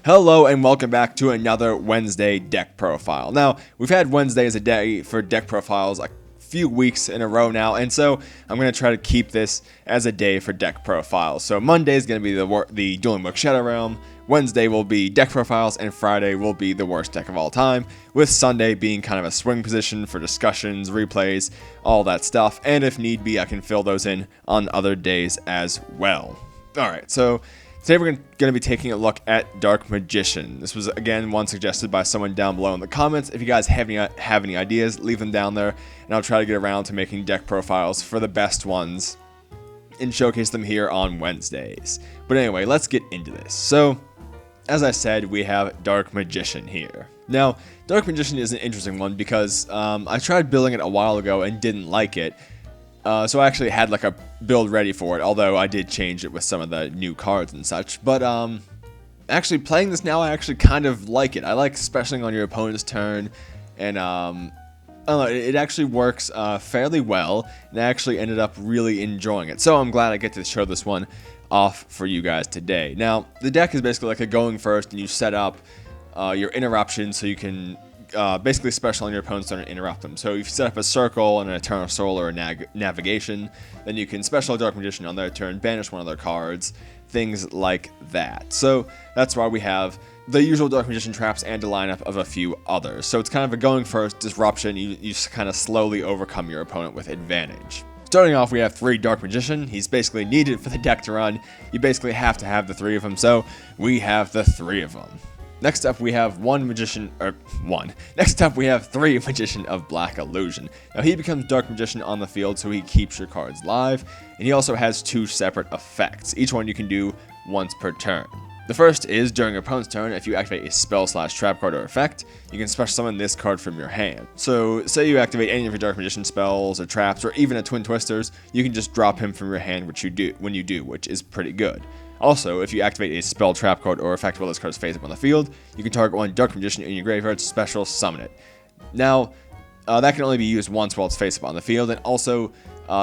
Hello and welcome back to another Wednesday deck profile. Now, we've had Wednesday as a day for deck profiles a few weeks in a row now, and so I'm going to try to keep this as a day for deck profiles. So Monday is going to be the Dueling Book Shadow Realm, Wednesday will be deck profiles, and Friday will be the worst deck of all time, with Sunday being kind of a swing position for discussions, replays, all that stuff, and if need be, I can fill those in on other days as well. Alright, so today we're going to be taking a look at Dark Magician. This was, again, one suggested by someone down below in the comments. If you guys have any ideas, leave them down there, and I'll try to get around to making deck profiles for the best ones and showcase them here on Wednesdays. But anyway, let's get into this. So, as I said, we have Dark Magician here. Now, Dark Magician is an interesting one because I tried building it a while ago and didn't like it. So I actually had like a build ready for it, although I did change it with some of the new cards and such. But actually playing this now, I actually kind of like it. I like specialing on your opponent's turn, and I don't know, it actually works fairly well, and I actually ended up really enjoying it. So I'm glad I get to show this one off for you guys today. Now, the deck is basically like a going first, and you set up your interruption so you can basically special on your opponent's turn and interrupt them. So if you set up a circle and an Eternal Soul or a navigation, then you can special a Dark Magician on their turn, banish one of their cards, things like that. So that's why we have the usual Dark Magician traps and a lineup of a few others. So it's kind of a going first disruption. You kind of slowly overcome your opponent with advantage. Starting off, we have 3 Dark Magician. He's basically needed for the deck to run. You basically have to have the 3 of them, so we have the 3 of them. Next up, we have Next up, we have 3 Magician of Black Illusion. Now, he becomes Dark Magician on the field, so he keeps your cards live, and he also has 2 separate effects. Each one you can do once per turn. The first is, during your opponent's turn, if you activate a spell/trap card or effect, you can special summon this card from your hand. So, say you activate any of your Dark Magician spells or traps, or even a Twin Twisters, you can just drop him from your hand, which is pretty good. Also, if you activate a spell, trap card, or effect while this card is face up on the field, you can target one Dark Magician in your graveyard to special summon it. Now, that can only be used once while it's face up on the field, and also,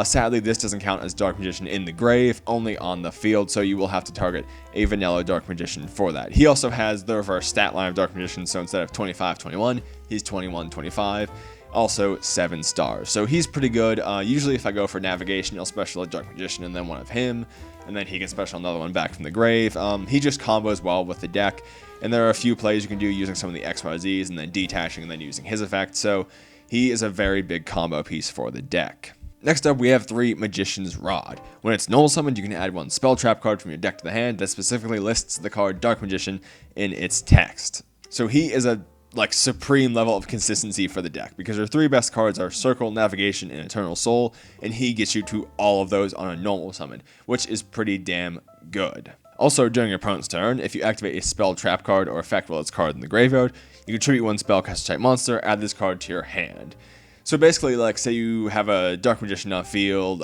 sadly, this doesn't count as Dark Magician in the grave, only on the field, so you will have to target a vanilla Dark Magician for that. He also has the reverse stat line of Dark Magician, so instead of 25-21, he's 21-25. Also 7 stars. So he's pretty good. Usually if I go for navigation, I'll special a Dark Magician and then one of him, and then he can special another one back from the grave. He just combos well with the deck, and there are a few plays you can do using some of the XYZs and then detaching and then using his effect, so he is a very big combo piece for the deck. Next up, we have 3 Magician's Rod. When it's normal summoned, you can add 1 spell trap card from your deck to the hand that specifically lists the card Dark Magician in its text. So he is a supreme level of consistency for the deck, because your 3 best cards are Circle, Navigation, and Eternal Soul, and he gets you to all of those on a normal summon, which is pretty damn good. Also, during your opponent's turn, if you activate a spell, trap card, or effect while it's card in the graveyard, you can tribute 1 spellcaster type monster, add this card to your hand. So basically, say you have a Dark Magician on field,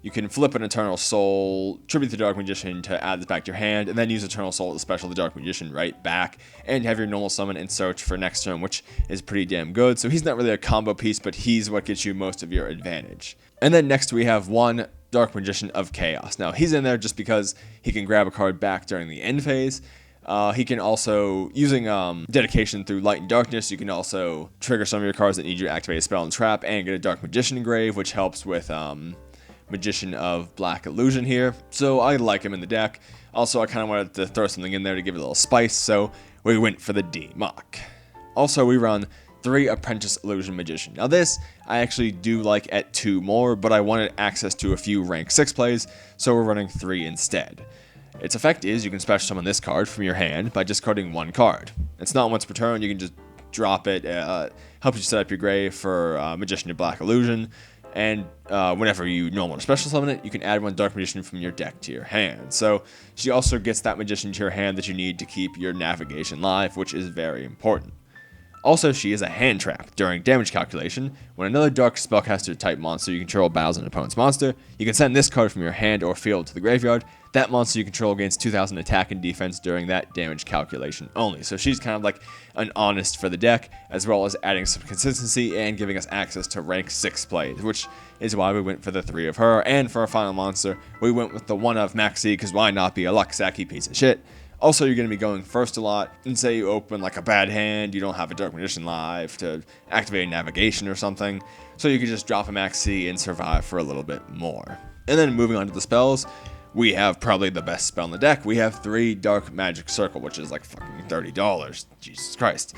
you can flip an Eternal Soul, tribute the Dark Magician to add this back to your hand, and then use Eternal Soul to special the Dark Magician right back, and have your normal summon and search for next turn, which is pretty damn good. So he's not really a combo piece, but he's what gets you most of your advantage. And then next we have 1 Dark Magician of Chaos. Now he's in there just because he can grab a card back during the end phase. He can also, using dedication through Light and Darkness, you can also trigger some of your cards that need you to activate a spell and trap, and get a Dark Magician engrave, which helps with Magician of Black Illusion here, so I like him in the deck. Also, I kind of wanted to throw something in there to give it a little spice, so we went for the D-Mock. Also, we run 3 Apprentice Illusion Magician. Now this, I actually do like at 2 more, but I wanted access to a few rank 6 plays, so we're running 3 instead. Its effect is you can special summon this card from your hand by discarding 1 card. It's not once per turn, you can just drop it, helps you set up your grave for Magician of Black Illusion, and whenever you normally special summon it, you can add 1 Dark Magician from your deck to your hand. So she also gets that Magician to your hand that you need to keep your navigation live, which is very important. Also, she is a hand trap. During damage calculation, when another Dark Spellcaster type monster you control battles an opponent's monster, you can send this card from your hand or field to the graveyard. That monster you control gains 2,000 attack and defense during that damage calculation only. So she's kind of like an honest for the deck, as well as adding some consistency and giving us access to rank 6 plays, which is why we went for the 3 of her. And for our final monster, we went with the 1 of Maxi, because why not be a Luxacky piece of shit? Also, you're going to be going first a lot, and say you open like a bad hand, you don't have a Dark Magician live to activate a navigation or something, so you can just drop a Max C and survive for a little bit more. And then moving on to the spells, we have probably the best spell in the deck. We have 3 Dark Magic Circle, which is like fucking $30. Jesus Christ.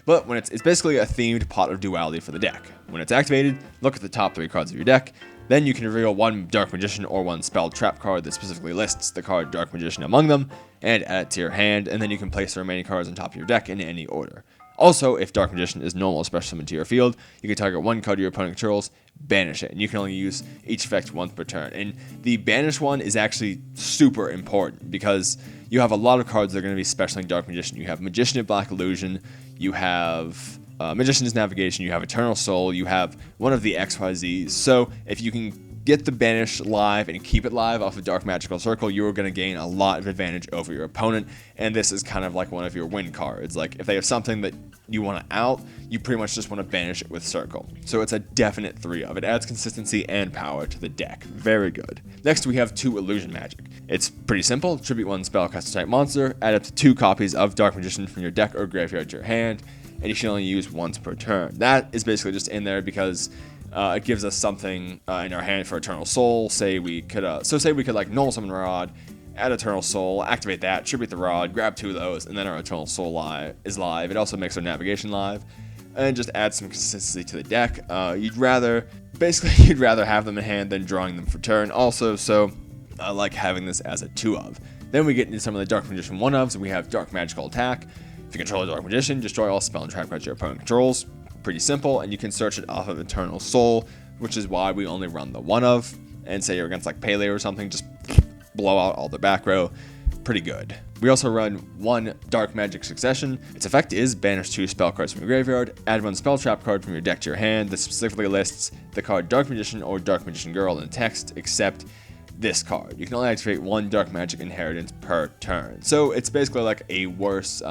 But when it's basically a themed Pot of Duality for the deck. When it's activated, look at the top 3 cards of your deck. Then you can reveal 1 Dark Magician or 1 Spell Trap card that specifically lists the card Dark Magician among them, and add it to your hand, and then you can place the remaining cards on top of your deck in any order. Also, if Dark Magician is normal special summon to your field, you can target 1 card your opponent controls, banish it, and you can only use each effect once per turn. And the banish one is actually super important because you have a lot of cards that are going to be specialing Dark Magician. You have Magician of Black Illusion, you have Magician's Navigation, you have Eternal Soul, you have one of the XYZs. So if you can get the banish live and keep it live off of Dark Magical Circle, you are going to gain a lot of advantage over your opponent, and this is kind of like one of your win cards. Like, if they have something that you want to out, you pretty much just want to banish it with Circle. So it's a definite 3 of. It adds consistency and power to the deck. Very good. Next, we have 2 Illusion Magic. It's pretty simple. Tribute 1 spellcaster type monster, add up to 2 copies of Dark Magician from your deck or graveyard to your hand, and you should only use once per turn. That is basically just in there because it gives us something in our hand for Eternal Soul. Say we could like Null Summon Rod, add Eternal Soul, activate that, tribute the Rod, grab 2 of those, and then our Eternal Soul is live. It also makes our navigation live, and just add some consistency to the deck. You'd rather have them in hand than drawing them for turn. Also, so I like having this as a 2 of. Then we get into some of the Dark Magician 1-ofs. We have Dark Magical Attack. If you control a Dark Magician, destroy all spell and trap cards your opponent controls. Pretty simple, and you can search it off of Eternal Soul, which is why we only run the 1-of. And say you're against like Pele or something, just blow out all the back row. Pretty good. We also run 1 Dark Magic Succession. Its effect is banish 2 spell cards from your graveyard, add 1 spell trap card from your deck to your hand that specifically lists the card Dark Magician or Dark Magician Girl in text, except this card. You can only activate 1 Dark Magic Inheritance per turn. So it's basically like a worse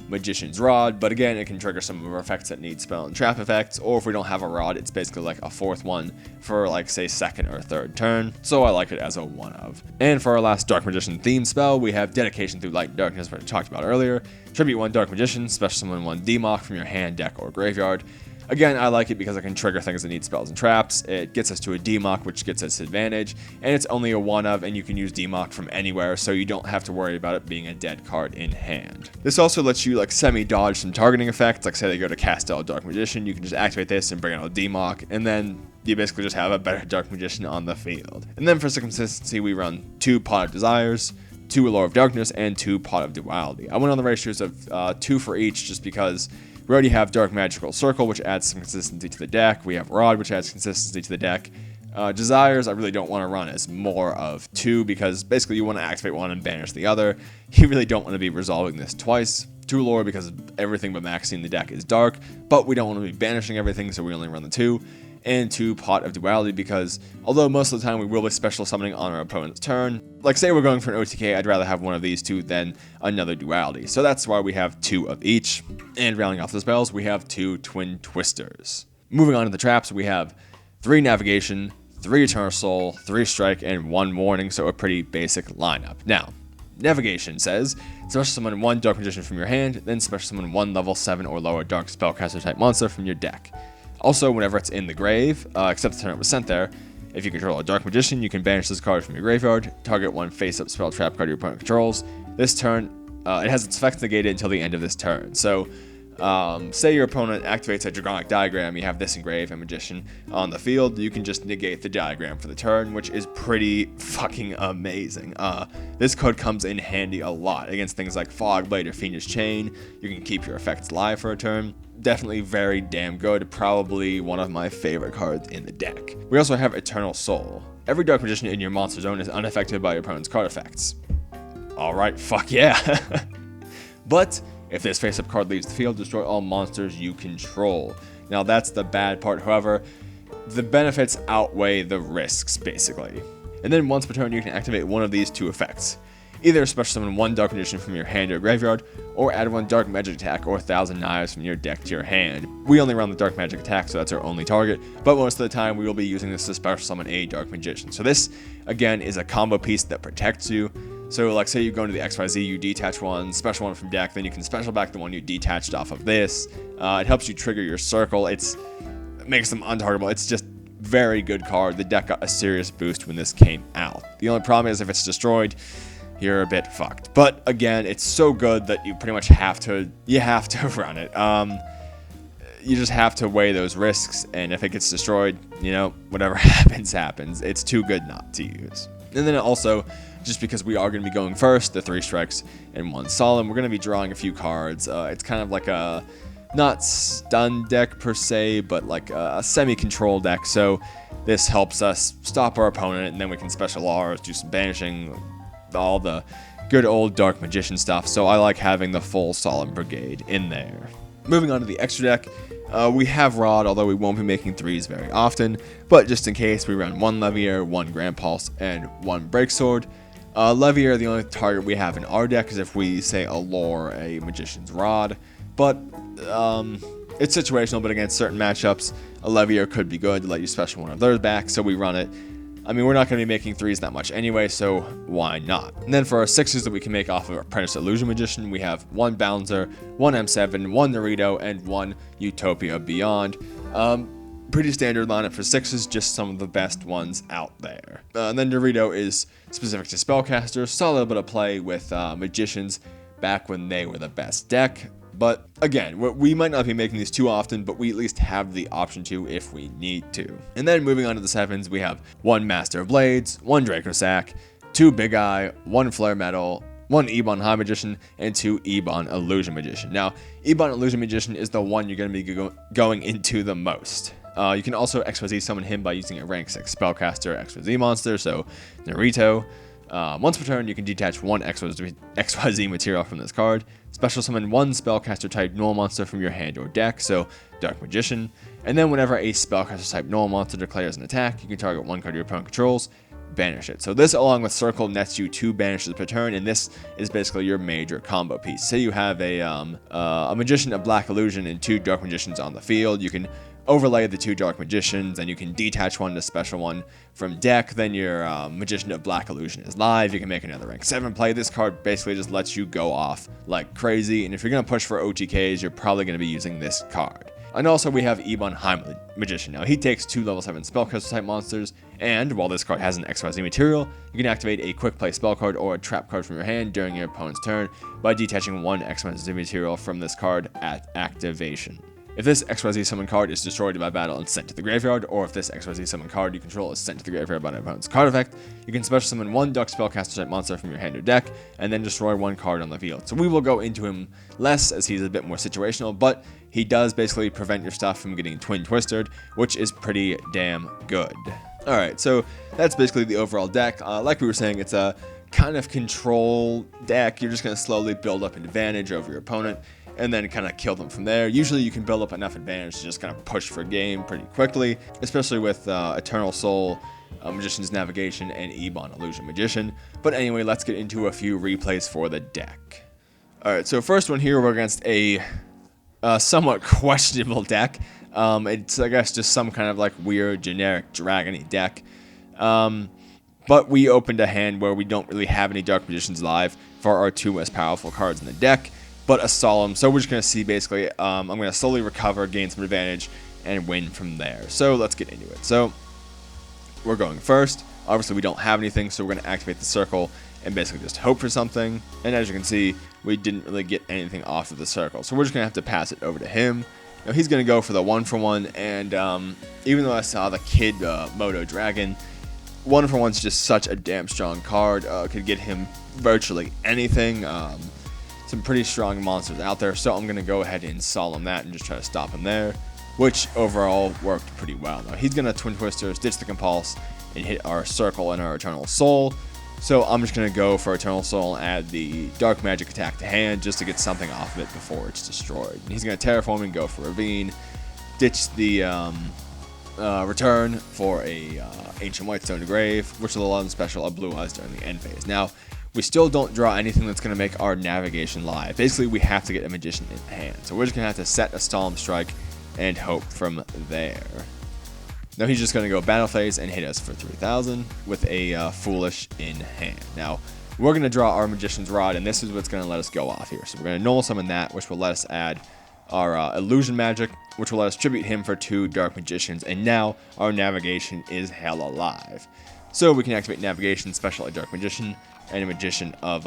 Magician's Rod, but again, it can trigger some of our effects that need spell and trap effects, or if we don't have a Rod, it's basically like a 4th one for like, say, 2nd or 3rd turn, so I like it as a 1-of. And for our last Dark Magician themed spell, we have Dedication Through Light and Darkness, which I talked about earlier. Tribute 1 Dark Magician, special summon 1 Demock from your hand, deck, or graveyard. Again, I like it because I can trigger things that need spells and traps. It gets us to a Demock, which gets us advantage, and it's only a 1-of, and you can use Demock from anywhere, so you don't have to worry about it being a dead card in hand. This also lets you like semi-dodge some targeting effects, like say they go to Castell Dark Magician, you can just activate this and bring out a Demock, and then you basically just have a better Dark Magician on the field. And then for some consistency, we run 2 Pot of Desires, 2 Allure of Darkness, and 2 Pot of Duality. I went on the ratios of 2 for each just because we already have Dark Magical Circle, which adds some consistency to the deck. We have Rod, which adds consistency to the deck. Desires, I really don't want to run as more of 2 because basically you want to activate 1 and banish the other. You really don't want to be resolving this twice. 2 Allure because everything but maxing the deck is dark, but we don't want to be banishing everything, so we only run the 2. And 2 Pot of Duality because although most of the time we will be special summoning on our opponent's turn, like say we're going for an OTK, I'd rather have one of these 2 than another Duality. So that's why we have 2 of each. And rounding off the spells, we have 2 Twin Twisters. Moving on to the traps, we have 3 Navigation, 3 Eternal Soul, 3 Strike, and 1 Warning, so a pretty basic lineup. Now, Navigation says, special summon 1 Dark Magician from your hand, then special summon 1 level 7 or lower Dark Spellcaster type monster from your deck. Also, whenever it's in the grave, except the turn it was sent there, if you control a Dark Magician, you can banish this card from your graveyard, target 1 face-up spell trap card your opponent controls. This turn, it has its effects negated until the end of this turn. So, say your opponent activates a Dragonic Diagram, you have this engraved and Magician on the field, you can just negate the diagram for the turn, which is pretty fucking amazing. This card comes in handy a lot against things like Fogblade or Fiendish Chain. You can keep your effects live for a turn. Definitely very damn good, probably one of my favorite cards in the deck. We also have Eternal Soul. Every Dark Magician in your monster zone is unaffected by your opponent's card effects. Alright, fuck yeah. But if this face-up card leaves the field, destroy all monsters you control. Now that's the bad part, however, the benefits outweigh the risks, basically. And then once per turn, you can activate one of these 2 effects. Either special summon 1 Dark Magician from your hand or graveyard, or add 1 Dark Magic Attack or 1,000 Knives from your deck to your hand. We only run the Dark Magic Attack, so that's our only target, but most of the time we will be using this to special summon a Dark Magician. So this, again, is a combo piece that protects you. So like say you go into the XYZ, you detach one, special one from deck, then you can special back the one you detached off of this. It helps you trigger your circle. It makes them untargetable. It's just very good card. The deck got a serious boost when this came out. The only problem is if it's destroyed, you're a bit fucked. But again, it's so good that you pretty much have to run it. You just have to weigh those risks, and if it gets destroyed, you know, whatever happens. It's too good not to use. And then also, just because we are going to be going first, the 3 strikes and 1 solemn, we're going to be drawing a few cards. It's kind of like a, not stun deck per se, but like a semi-control deck. So this helps us stop our opponent, and then we can special R's, do some banishing, all the good old Dark Magician stuff. So I like having the full Solemn Brigade in there. Moving on to the extra deck, we have Rod, although we won't be making 3s very often, but just in case, we run 1 Levier, 1 Grand Pulse, and 1 Breaksword. Levier, the only target we have in our deck is if we, say, allure a Magician's Rod, but it's situational, but against certain matchups, a Levier could be good to let you special one of theirs back, so we run it. I mean, we're not going to be making 3s that much anyway, so why not? And then for our 6s that we can make off of Apprentice Illusion Magician, we have 1 Bouncer, 1 M7, 1 Naruto, and 1 Utopia Beyond. Pretty standard lineup for 6s, just some of the best ones out there. And then Naruto is specific to Spellcasters, saw a little bit of play with Magicians back when they were the best deck. But again, we might not be making these too often, but we at least have the option to if we need to. And then moving on to the 7s, we have 1 Master of Blades, 1 Draco Sack, 2 Big Eye, 1 Flare Metal, 1 Ebon High Magician, and 2 Ebon Illusion Magician. Now, Ebon Illusion Magician is the one you're going to be going into the most. You can also XYZ summon him by using a rank 6 Spellcaster XYZ monster, so Naruto. Once per turn, you can detach 1 XYZ material from this card. Special summon 1 Spellcaster type Null monster from your hand or deck, so Dark Magician. And then whenever a Spellcaster type Null monster declares an attack, you can target 1 card your opponent controls, banish it. So this, along with Circle, nets you 2 banishes per turn, and this is basically your major combo piece. Say you have a Magician, a Black Illusion, and 2 Dark Magicians on the field. You can overlay the 2 Dark Magicians, and you can detach 1 to special 1 from deck. Then your Magician of Black Illusion is live. You can make another rank 7 play. This card basically just lets you go off like crazy, and if you're going to push for OTKs, you're probably going to be using this card. And also we have Ebon High Magician. Now he takes 2 level 7 Spellcaster type monsters, and while this card has an XYZ material, you can activate a quick play spell card or a trap card from your hand during your opponent's turn by detaching 1 XYZ material from this card at activation. If this XYZ summon card is destroyed by battle and sent to the graveyard, or if this XYZ summon card you control is sent to the graveyard by an opponent's card effect, you can special summon 1 Duck Spellcaster type monster from your hand or deck, and then destroy 1 card on the field. So we will go into him less as he's a bit more situational, but he does basically prevent your stuff from getting Twin Twistered, which is pretty damn good. Alright, so that's basically the overall deck. Like we were saying, it's a kind of control deck. You're just going to slowly build up an advantage over your opponent, and then kind of kill them from there. Usually you can build up enough advantage to just kind of push for game pretty quickly, especially with Eternal Soul, Magician's Navigation, and Ebon Illusion Magician. But anyway, let's get into a few replays for the deck. Alright, so first one here, we're against a somewhat questionable deck. It's, I guess, just some kind of like weird generic dragon-y deck. But we opened a hand where we don't really have any Dark Magicians live for our 2 most powerful cards in the deck, but a Solemn. So we're just going to see basically, I'm going to slowly recover, gain some advantage, and win from there. So let's get into it. So we're going first. Obviously we don't have anything, so we're going to activate the circle and basically just hope for something. And as you can see, we didn't really get anything off of the circle. So we're just going to have to pass it over to him. Now he's going to go for the 1-for-1, and even though I saw the Kid Moto Dragon, 1-for-1's just such a damn strong card. Could get him virtually anything. Some pretty strong monsters out there, so I'm going to go ahead and Solemn that and just try to stop him there, which overall worked pretty well. Now he's going to Twin Twisters, ditch the Compulse, and hit our Circle and our Eternal Soul. So I'm just going to go for Eternal Soul and add the Dark Magic attack to hand just to get something off of it before it's destroyed. And he's going to Terraform and go for Ravine, ditch the return for a Ancient Whitestone to Grave, which will allow them special a Blue Eyes during the end phase. Now, we still don't draw anything that's going to make our navigation live. Basically, we have to get a Magician in hand. So we're just going to have to set a Solemn Strike and hope from there. Now he's just going to go Battle Phase and hit us for 3,000 with a Foolish in hand. Now, we're going to draw our Magician's Rod, and this is what's going to let us go off here. So we're going to normal summon that, which will let us add our Illusion Magic, which will let us tribute him for 2 Dark Magicians, and now our Navigation is hella alive. So we can activate Navigation, special a Dark Magician, and a Magician of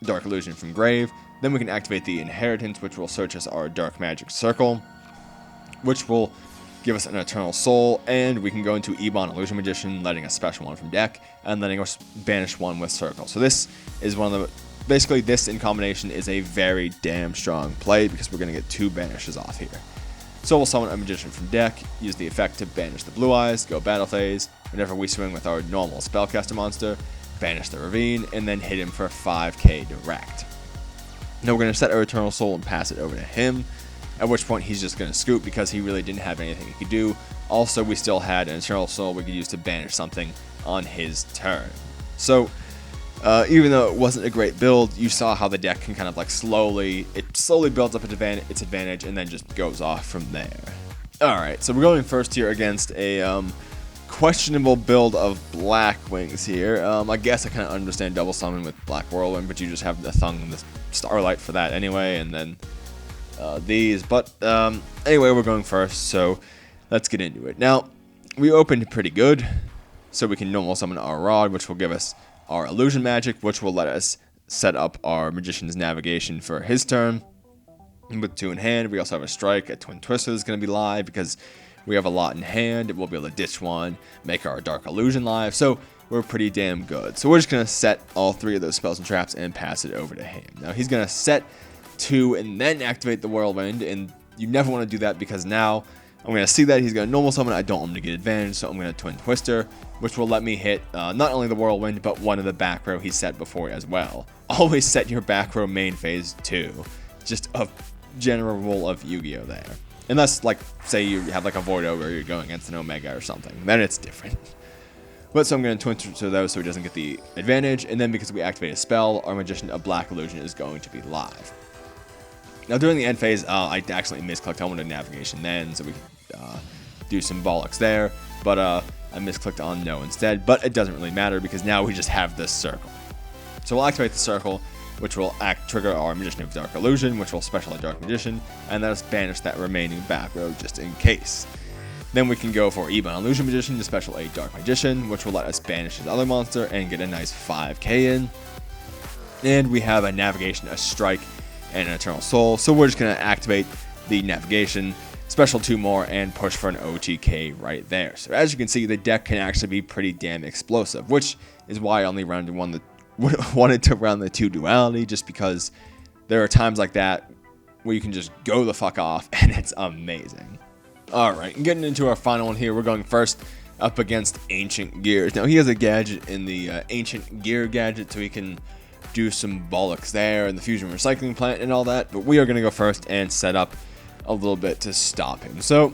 Dark Illusion from Grave. Then we can activate the Inheritance, which will search us our Dark Magic Circle, which will give us an Eternal Soul, and we can go into Ebon Illusion Magician, letting us special one from deck, and letting us banish one with Circle. So this is one of the... Basically, this in combination is a very damn strong play, because we're going to get 2 banishes off here. So we'll summon a Magician from deck, use the effect to banish the Blue Eyes, go Battle Phase. Whenever we swing with our normal Spellcaster monster, banish the Ravine, and then hit him for 5k direct. Now we're going to set our Eternal Soul and pass it over to him, at which point he's just going to scoop because he really didn't have anything he could do. Also, we still had an Eternal Soul we could use to banish something on his turn. So, even though it wasn't a great build, you saw how the deck can kind of like slowly builds up its advantage and then just goes off from there. Alright, so we're going first here against a questionable build of Black Wings here. I guess I kind of understand double summon with Black Whirlwind, but you just have the Thung and the Starlight for that anyway, and then these. But anyway, we're going first, so let's get into it. Now, we opened pretty good, so we can normal summon our Rod, which will give us our Illusion Magic, which will let us set up our Magician's Navigation for his turn. And with 2 in hand, we also have a Strike. A Twin Twister is going to be live because we have a lot in hand. We'll be able to ditch one, make our Dark Illusion live, so we're pretty damn good. So we're just going to set all 3 of those spells and traps and pass it over to him. Now he's going to set 2 and then activate the Whirlwind, and you never want to do that because now I'm going to see that he's going to normal summon. I don't want him to get advantage, so I'm going to Twin Twister, which will let me hit not only the Whirlwind, but one of the back row he set before as well. Always set your back row main phase too. Just a general rule of Yu-Gi-Oh there. Unless, like, say you have like a Void Ogre, you're going against an Omega or something. Then it's different. But so I'm going to Twin Twister those so he doesn't get the advantage, and then because we activate a spell, our Magician of Black Illusion is going to be live. Now during the end phase, I accidentally misclicked. I wanted Navigation then, so we could do Symbolics there, but I misclicked on no instead. But it doesn't really matter because now we just have this circle. So we'll activate the circle, which will trigger our Magician of Dark Illusion, which will special a Dark Magician, and let us banish that remaining back row just in case. Then we can go for Ebon Illusion Magician to special a Dark Magician, which will let us banish his other monster and get a nice 5k in. And we have a Navigation, a Strike, and an Eternal Soul, so we're just going to activate the Navigation, special 2 more, and push for an OTK right there. So as you can see, the deck can actually be pretty damn explosive, which is why I only wanted to run the 2 duality, just because there are times like that where you can just go the fuck off, and it's amazing. Alright, and getting into our final one here, we're going first up against Ancient Gears. Now, he has a gadget in the Ancient Gear gadget, so he can do Symbolics there, and the Fusion Recycling Plant and all that, but we are going to go first and set up a little bit to stop him. So,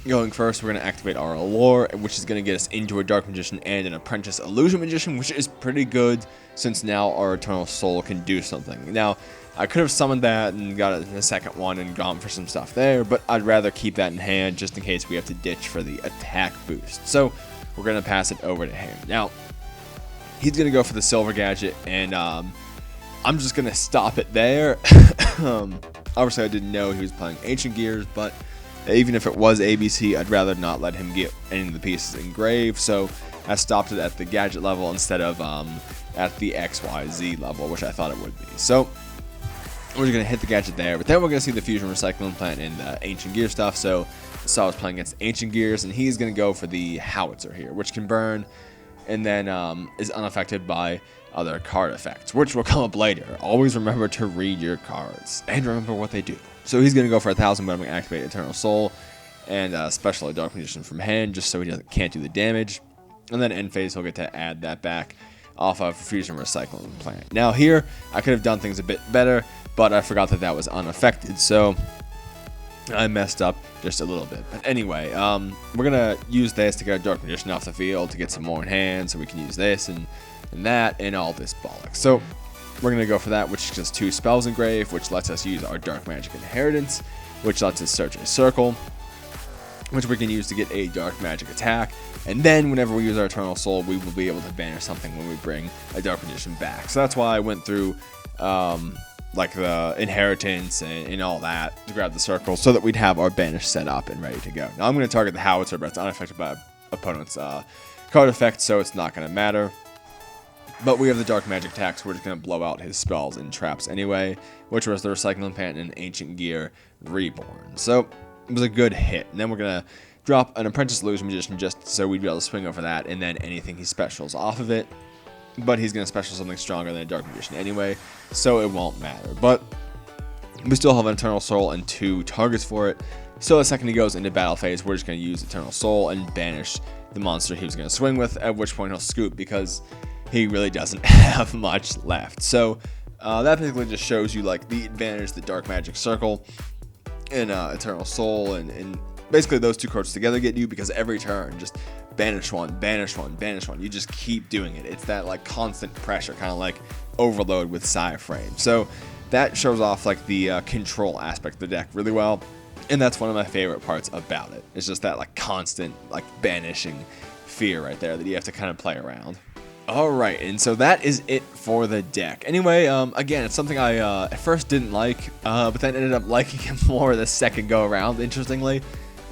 going first, we're going to activate our Allure, which is going to get us into a Dark Magician and an Apprentice Illusion Magician, which is pretty good, since now our Eternal Soul can do something. Now, I could have summoned that and got it in the second one and gone for some stuff there, but I'd rather keep that in hand just in case we have to ditch for the attack boost. So, we're going to pass it over to him. Now, he's going to go for the Silver Gadget, and I'm just going to stop it there. Obviously, I didn't know he was playing Ancient Gears, but even if it was ABC, I'd rather not let him get any of the pieces engraved, so I stopped it at the gadget level instead of at the XYZ level, which I thought it would be. So we're just going to hit the gadget there, but then we're going to see the Fusion Recycling Plant and the Ancient Gear stuff, so Saw was playing against Ancient Gears, and he's going to go for the Howitzer here, which can burn and then is unaffected by other card effects, which will come up later. Always remember to read your cards and remember what they do. So he's going to go for 1,000, but I'm going to activate Eternal Soul and special a Dark Magician from hand just so he can't do the damage. And then end phase, he'll get to add that back off of Fusion Recycling Plant. Now here, I could have done things a bit better, but I forgot that that was unaffected, so I messed up just a little bit. But anyway, we're going to use this to get a Dark Magician off the field to get some more in hand, so we can use this and that and all this bollocks. So we're going to go for that, which is just 2 spells engrave, which lets us use our Dark Magic Inheritance, which lets us search a circle, which we can use to get a dark magic attack. And then whenever we use our Eternal Soul, we will be able to banish something when we bring a Dark Magician back. So that's why I went through like the inheritance and all that to grab the circle so that we'd have our banish set up and ready to go. Now I'm going to target the Howitzer, but it's unaffected by opponent's card effect, so it's not going to matter. But we have the Dark Magic attack, so we're just going to blow out his spells and traps anyway, which was the Recycling Pant and Ancient Gear Reborn. So it was a good hit. And then we're going to drop an Apprentice Illusion Magician just so we'd be able to swing over that, and then anything he specials off of it. But he's going to special something stronger than a Dark Magician anyway, so it won't matter. But we still have an Eternal Soul and 2 targets for it. So the second he goes into battle phase, we're just going to use Eternal Soul and banish the monster he was going to swing with, at which point he'll scoop because he really doesn't have much left. So that basically just shows you like the advantage the Dark Magic Circle and Eternal Soul and basically those 2 cards together get you, because every turn just banish one, banish one, banish one. You just keep doing it. It's that like constant pressure, kind of like Overload with Psy-Frame. So that shows off like the control aspect of the deck really well. And that's one of my favorite parts about it. It's just that like constant like banishing fear right there that you have to kind of play around. Alright, and so that is it for the deck. Anyway, again, it's something I at first didn't like, but then ended up liking it more the second go around, interestingly.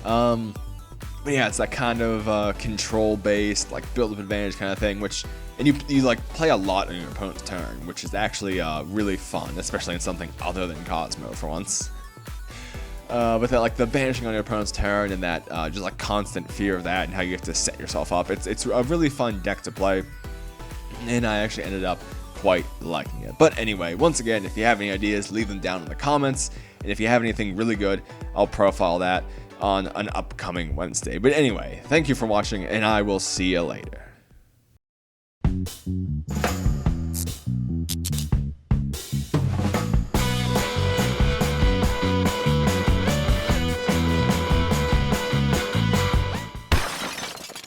But yeah, it's that kind of control-based, like build-up advantage kind of thing, which, and you like play a lot on your opponent's turn, which is actually really fun, especially in something other than Cosmo for once. But that like the banishing on your opponent's turn and that just like constant fear of that and how you have to set yourself up, it's a really fun deck to play, and I actually ended up quite liking it. But anyway, once again, if you have any ideas, leave them down in the comments, and if you have anything really good, I'll profile that on an upcoming Wednesday. But anyway, thank you for watching, and I will see you later.